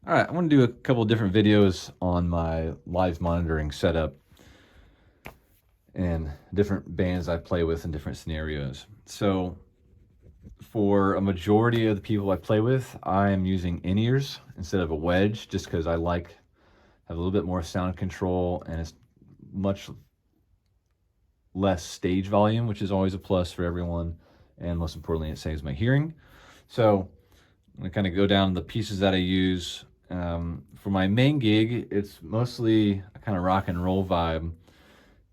All right, I want to do a couple of different videos on my live monitoring setup and different bands I play with in different scenarios. So for a majority of the people I play with, I am using in-ears instead of a wedge, just because I have a little bit more sound control and it's much less stage volume, which is always a plus for everyone. And most importantly, it saves my hearing. So I'm gonna kind of go down the pieces that I use. For my main gig, it's mostly a kind of rock and roll vibe.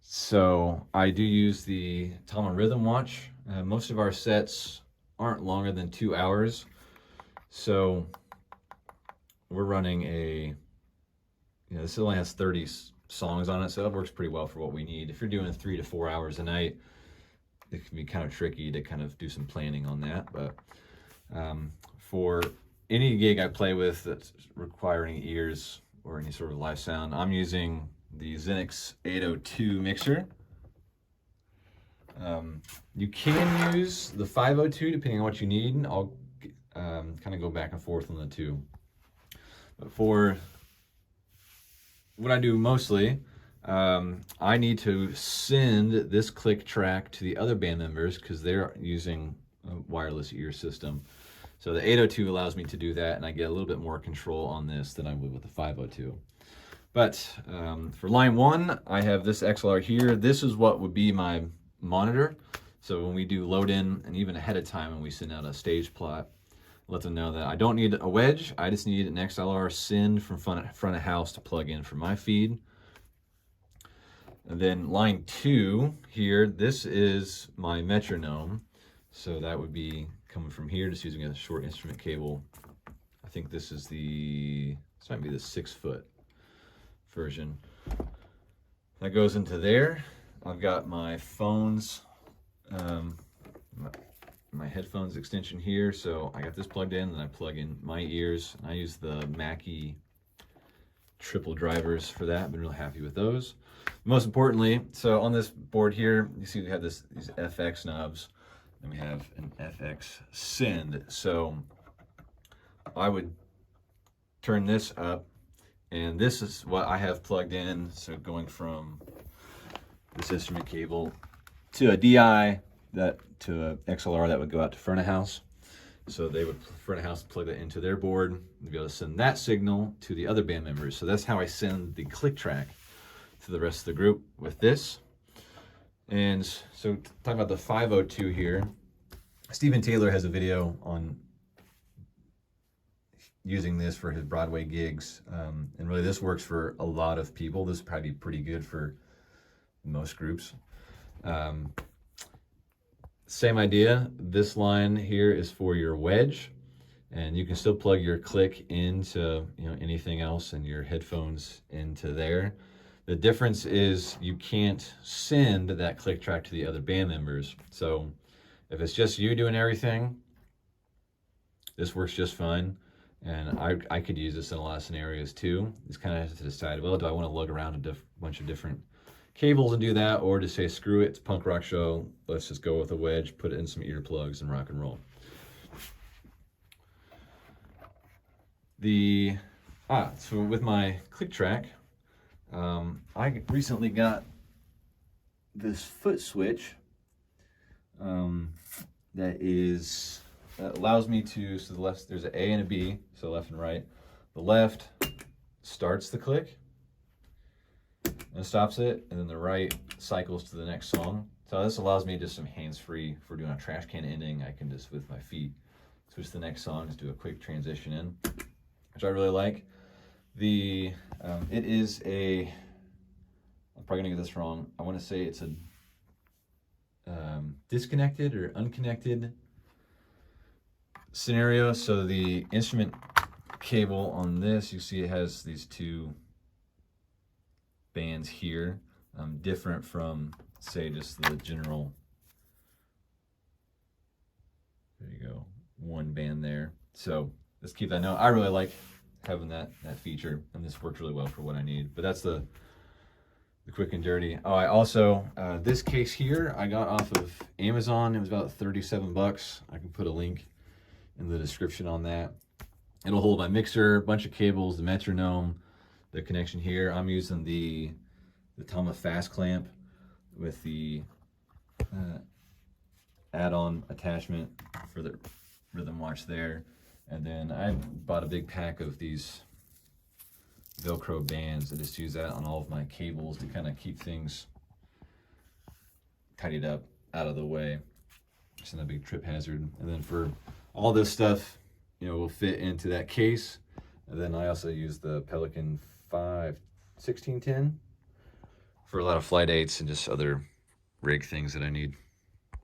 So I do use the Tama RhythmWatch. Most of our sets aren't longer than 2 hours. So we're running this only has 30 songs on it, so that works pretty well for what we need. If you're doing 3 to 4 hours a night, it can be kind of tricky to kind of do some planning on that. But for any gig I play with that's requiring ears or any sort of live sound, I'm using the Xenyx 802 mixer. You can use the 502 depending on what you need. I'll kind of go back and forth on the two. But for what I do mostly, I need to send this click track to the other band members because they're using a wireless ear system. So the 802 allows me to do that, and I get a little bit more control on this than I would with the 502. But for line one, I have this XLR here. This is what would be my monitor. So when we do load in, and even ahead of time when we send out a stage plot, let them know that I don't need a wedge. I just need an XLR send from front of house to plug in for my feed. And then line two here, this is my metronome. So that would be coming from here, just using a short instrument cable. I think this might be the 6-foot version. That goes into there. I've got my phones, my headphones extension here. So I got this plugged in, and I plug in my ears. I use the Mackie triple drivers for that. I've been really happy with those. Most importantly, so on this board here, you see we have these FX knobs, and we have an FX send. So I would turn this up, and this is what I have plugged in. So going from this instrument cable to a DI, to a XLR that would go out to front of house. So they would front of house plug that into their board and be able to send that signal to the other band members. So that's how I send the click track to the rest of the group with this. And so talking about the 502 here, Steven Taylor has a video on using this for his Broadway gigs. And really this works for a lot of people. This would probably be pretty good for most groups. Same idea. This line here is for your wedge, and you can still plug your click into anything else and your headphones into there. The difference is you can't send that click track to the other band members. So if it's just you doing everything, this works just fine. And I could use this in a lot of scenarios too. Just kind of have to decide, well, do I want to lug around a bunch of different cables and do that, or just say, screw it, it's a punk rock show, let's just go with a wedge, put it in some earplugs and rock and roll. So with my click track, I recently got this foot switch that allows me to, so the left, there's an A and a B, so left and right. The left starts the click and stops it, and then the right cycles to the next song. So this allows me just some hands-free. If we're doing a trash can ending, I can just, with my feet, switch to the next song, just do a quick transition in, which I really like. It is I'm probably gonna get this wrong. I wanna say it's a disconnected or unconnected scenario. So the instrument cable on this, you see it has these two bands here, different from, say, just the general, there you go, one band there. So let's keep that note. I really like having that feature, and this works really well for what I need. But that's the quick and dirty. Oh, I also, this case here, I got off of Amazon. It was about 37 bucks. I can put a link in the description on that. It'll hold my mixer, a bunch of cables, the metronome, the connection here. I'm using the Tama fast clamp with the add-on attachment for the RhythmWatch there. And then I bought a big pack of these Velcro bands. I just use that on all of my cables to kind of keep things tidied up, out of the way. It's not a big trip hazard. And then for all this stuff, you know, will fit into that case. And then I also use the Pelican 1610 for a lot of flight aids and just other rig things that I need.